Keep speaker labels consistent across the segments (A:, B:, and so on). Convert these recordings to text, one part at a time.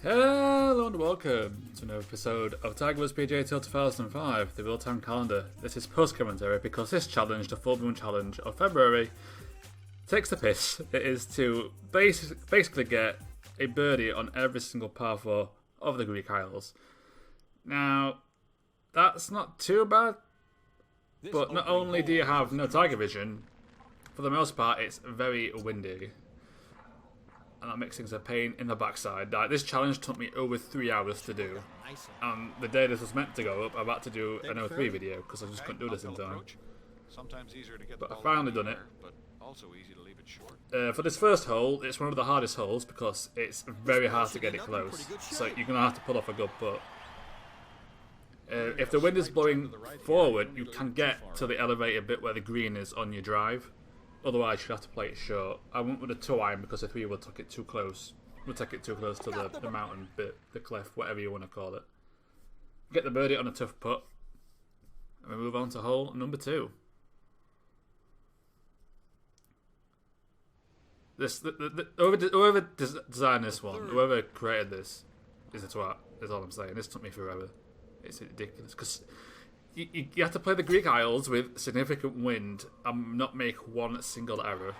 A: Hello and welcome to another episode of Tiger Woods PGA Tour 2005, the real-time calendar. This is post-commentary because this challenge, the full moon challenge of February, takes the piss. It is to basically get a birdie on every single par 4 of the Greek Isles. Now, that's not too bad, but not only do you have no tiger vision, for the most part it's very windy. And that makes things a pain in the backside. This challenge took me over 3 hours to do. And the day this was meant to go up, I've had to do an 03 video because I just couldn't do this in time. But I finally done it. For this first hole, it's one of the hardest holes because it's very hard to get it close. So you're going to have to pull off a good putt. If the wind is blowing forward, you can get to the elevated bit where the green is on your drive. Otherwise, you'd have to play it short. I went with a 2-iron because the 3-wood took it too close. We'll take it too close to the mountain bit, the cliff, whatever you want to call it. Get the birdie on a tough putt. And we move on to hole number 2. Whoever designed this one, whoever created this, is a twat, is all I'm saying. This took me forever. It's ridiculous. Because you have to play the Greek Isles with significant wind and not make one single error.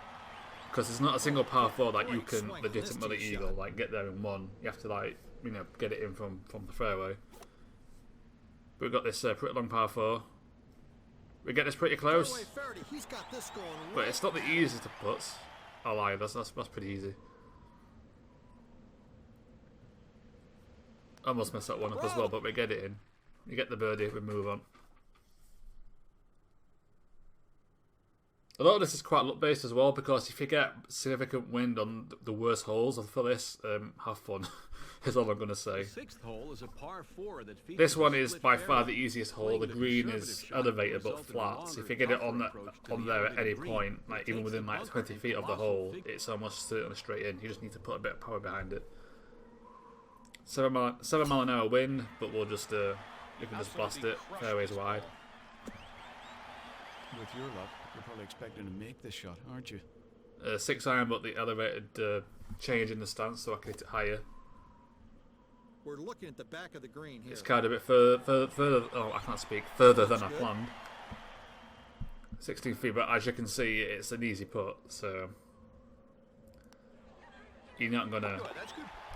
A: Because it's not a single par 4 that you can legitimately eagle, like get there in one. You have to get it in from the fairway. But we've got this pretty long par 4. We get this pretty close. But it's not the easiest of putts. I'll lie, that's pretty easy. Almost messed that one up as well, but we get it in. You get the birdie, we move on. A lot of this is quite luck based as well, because if you get significant wind on the worst holes for this, have fun, is all I'm going to say. This one is by far the easiest hole. The green is elevated but flat, so if you get it on there at any point, like even within like 20 feet of the hole, it's almost certainly straight in. You just need to put a bit of power behind it. 7 mile an hour wind, but we can just blast it, fairways wide.
B: With your luck, you're probably expecting to make this shot, aren't you?
A: 6-iron, but the elevated change in the stance so I can hit it higher.
C: We're looking at the back of the green here.
A: It's kind of a bit further. Oh, I can't speak. Further than I planned. 16 feet, but as you can see, it's an easy putt, so you're not gonna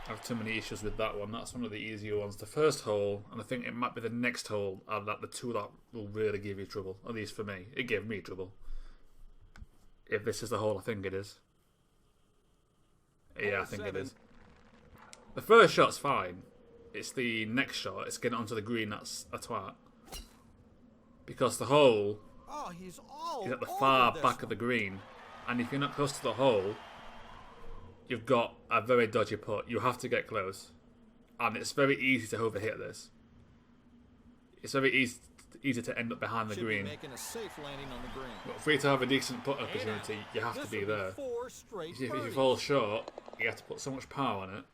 A: have too many issues with that one. That's one of the easier ones. The first hole, and I think it might be the next hole, are that the two that will really give you trouble. At least for me, it gave me trouble. If this is the hole, I think it is. Yeah, I think it is. The first shot's fine. It's the next shot. It's getting onto the green. That's a twat. Because the hole is at the far back of the green, and if you're not close to the hole, you've got a very dodgy putt. You have to get close. And it's very easy to overhit this. It's very easy to end up behind the green. But for you to have a decent putt opportunity, you have to be there. If you fall short, you have to put so much power on it,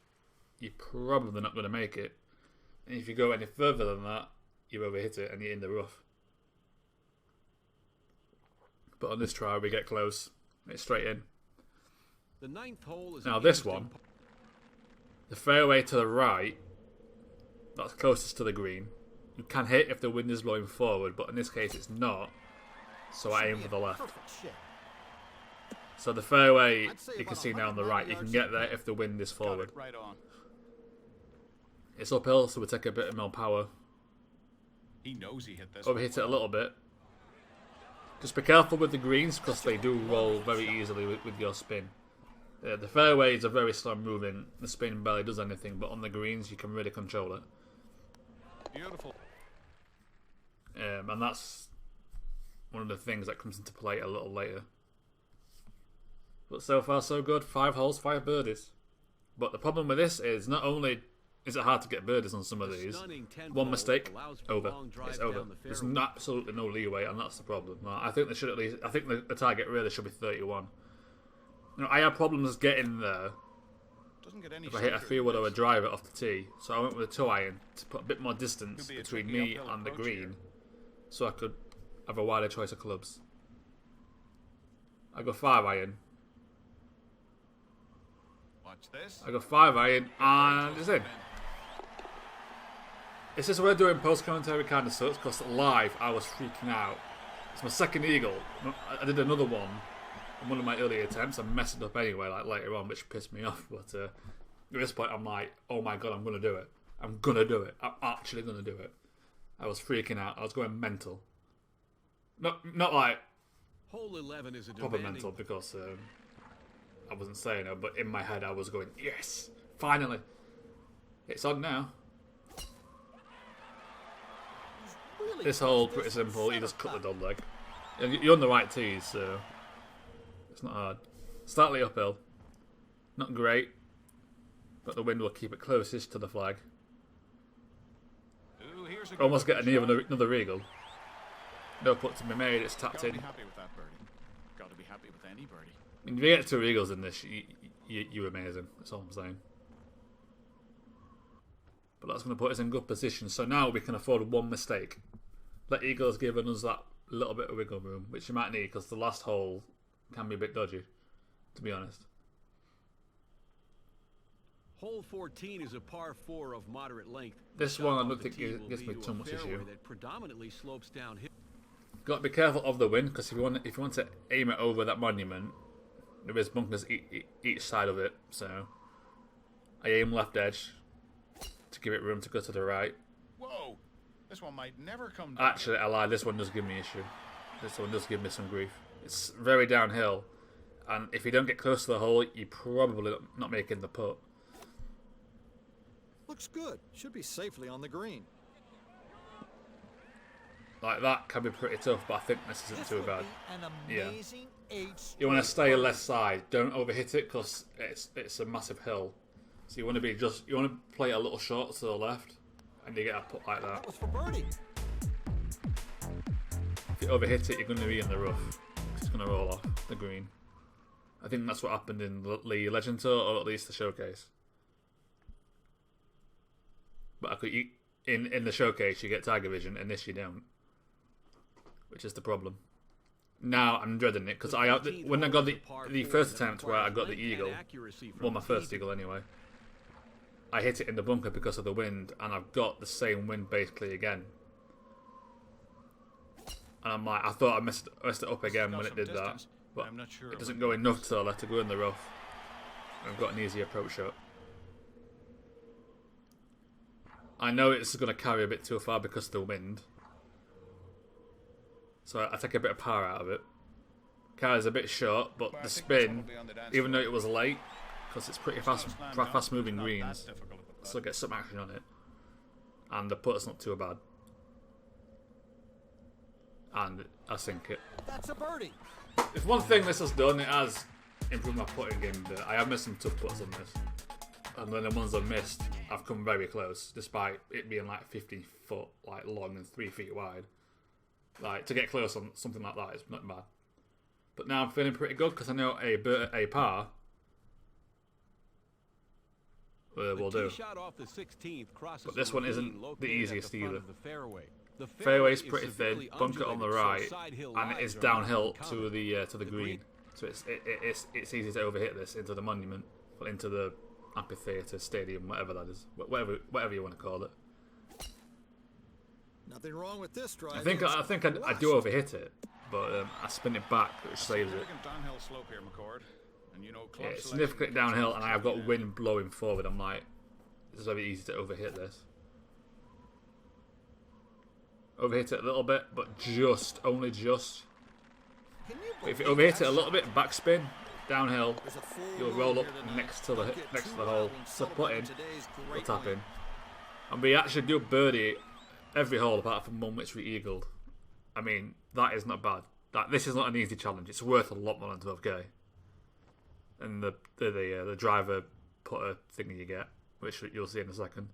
A: you're probably not going to make it. And if you go any further than that, you overhit it and you're in the rough. But on this try, we get close. It's straight in.
B: The ninth hole is
A: now this one, the fairway to the right, that's closest to the green. You can hit if the wind is blowing forward, but in this case it's not, so I aim for the left. So the fairway, you can see now on the right, you can get there if the wind is forward. It's uphill, so we take a bit more power.
B: He knows he hit this.
A: Overhit it a little bit. Just be careful with the greens, because they do roll very easily with your spin. The fairways are very slow moving. The spin barely does anything, but on the greens you can really control it.
B: Beautiful.
A: And that's one of the things that comes into play a little later. But so far so good. 5 holes, 5 birdies. But the problem with this is not only is it hard to get birdies on some of these, one mistake, over. It's over. There's absolutely no leeway, and that's the problem. I think they should at least. I think the target really should be 31. You know, I had problems getting there if I hit a 3-wood or a driver off the tee, so I went with a 2-iron to put a bit more distance between me and the green, so I could have a wider choice of clubs. I go 5-iron.
B: Watch this.
A: I got 5 iron, and it's in. It's just when doing post commentary kind of sucks because live I was freaking out. It's my second eagle. I did another one in one of my earlier attempts. I messed it up anyway, like later on, which pissed me off. But at this point, I'm like, oh my god, I'm gonna do it. I'm gonna do it. I'm actually gonna do it. I was freaking out. I was going mental. Not like
B: Hole 11 is a
A: proper
B: demanding
A: mental because I wasn't saying it, but in my head I was going, yes, finally, it's on now.
C: Really
A: This hole
C: close.
A: pretty
C: There's some
A: simple. You just cut the
C: setup
A: dog leg. And you're on the right tees, so it's not hard. Slightly uphill, not great, but the wind will keep it closest to the flag.
B: Ooh, here's a
A: Almost
B: good
A: get
B: shot.
A: another eagle. No putt to be made. It's tapped
B: Gotta
A: in.
B: be happy with that birdie. Gotta be happy with any birdie.
A: If you get 2 eagles in this, you're amazing. That's all I'm saying. But that's going to put us in good position. So now we can afford one mistake. Let eagles giving us that little bit of wiggle room, which you might need because the last hole can be a bit dodgy, to be honest.
B: Hole 14 is a par 4 of moderate length.
A: This
B: The
A: one
B: shot
A: I
B: off
A: don't
B: the
A: think
B: tee
A: it
B: will
A: gives
B: lead
A: me
B: to
A: too
B: a
A: much
B: fairway
A: issue.
B: that predominantly slopes downhill.
A: Got to be careful of the wind because if you want to aim it over that monument, there is bunkers each side of it. So I aim left edge to give it room to go to the right.
D: Whoa, this one might never come down.
A: Actually, I lied. This one does give me issue. This one does give me some grief. It's very downhill, and if you don't get close to the hole, you're probably not making the putt.
C: Looks good. Should be safely on the green.
A: Like that can be pretty tough, but I think this isn't
C: This
A: too
C: would
A: bad.
C: be an
A: Yeah.
C: amazing 8
A: You want to
C: straight
A: stay
C: birdies.
A: left side. Don't overhit it because it's a massive hill. So you want to play it a little short to the left, and you get a putt like
C: That
A: that.
C: was for birdie.
A: If you overhit it, you're going to be in the rough. It's going to roll off the green. I think that's what happened in the Legend Tour, or at least the showcase. But in the showcase, you get Tiger Vision, and this you don't, which is the problem. Now I'm dreading it because when I got the first attempt where I got the eagle, well, my first eagle anyway, I hit it in the bunker because of the wind, and I've got the same wind basically again. And I'm like, I thought I messed it up again when it did that, but
B: I'm not sure
A: it doesn't go enough to let it go in the rough. I've got an easy approach shot. I know it's going to carry a bit too far because of the wind, so I take a bit of power out of it. Carries a bit short, but
D: Well, I
A: the
D: think this one
A: spin,
D: will be on the dance
A: even though
D: floor.
A: it was late, because it's pretty fast moving
D: Not that
A: greens,
D: difficult of a
A: so get some action on it. And the putt's not too bad. And I sink it.
C: That's a birdie.
A: If one thing this has done, it has improved my putting game a bit. I have missed some tough putts on this. And then the ones I've missed, I've come very close, despite it being like 50 foot like long and 3 feet wide. Like, to get close on something like that is not bad. But now I'm feeling pretty good because I know a par will do. But this one isn't the easiest either. Fairway's pretty thin, bunker on the right, and it is downhill to the green. So it's easy to overhit this into the monument, or into the amphitheatre, stadium, whatever that is, whatever you want to call it.
C: Nothing wrong with this drive.
A: I think I do overhit it, but I spin it back, which saves it.
D: Significant downhill slope here, McCord. And you know, club
A: Yeah, it's
D: selection
A: significantly
D: gets
A: downhill,
D: much
A: and I've got
D: down.
A: wind blowing forward. I'm like, it's very easy to overhit this. Overhit it a little bit, but only just. If you overhit it a little bit, backspin, downhill, you'll roll up next to the hole. So put in, we'll tap in. And we actually do birdie every hole apart from one which we eagled. I mean, that is not bad. This is not an easy challenge. It's worth a lot more than 12k. And the driver putter thing you get, which you'll see in a second.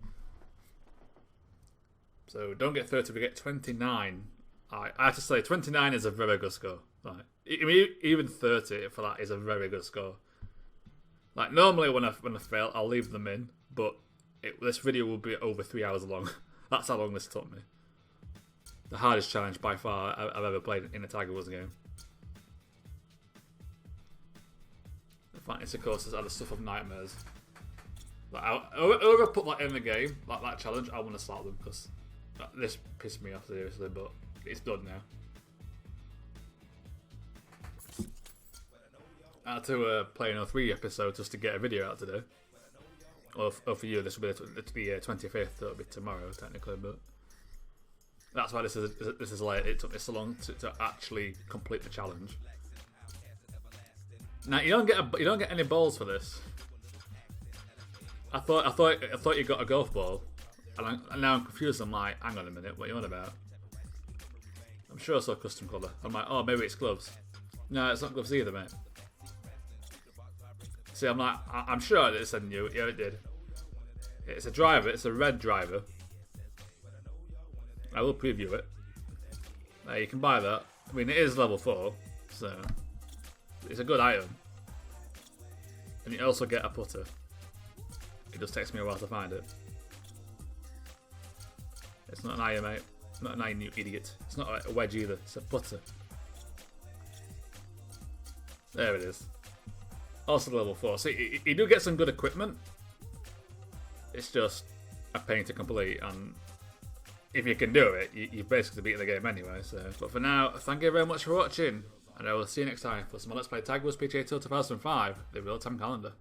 A: So don't get 30, we get 29. I have to say, 29 is a very good score. Like, I mean, even 30 for that is a very good score. Like, normally when I fail, I'll leave them in, but this video will be over 3 hours long. That's how long this took me. The hardest challenge by far I've ever played in a Tiger Woods game. fantasy courses are the stuff of nightmares. Like, whoever put that in the game, like that challenge, I want to start them because this pissed me off seriously, but it's done now. I had to play another 3 episodes just to get a video out today. Or for you, this will be the 25th, so it'll be tomorrow technically, but that's why this is like, it took me so long to actually complete the challenge. Now you don't get any balls for this. I thought you got a golf ball, and now I'm confused. I'm like, hang on a minute, what are you on about? I'm sure I saw custom colour. I'm like, oh, maybe it's gloves. No, it's not gloves either, mate. See, I'm like, I'm sure that it said new. Yeah, it did. It's a driver. It's a red driver. I will preview it. You can buy that. I mean, it is level 4, so it's a good item. And you also get a putter. It just takes me a while to find it. It's not an iron, mate. Not an iron, you idiot. It's not a wedge either. It's a putter. There it is. Also level 4. So you do get some good equipment. It's just a pain to complete, and if you can do it, you've basically beaten the game anyway. So, but for now, thank you very much for watching, and I will see you next time for some Let's Play Tag Wars PGA Tour 2005, the real-time calendar.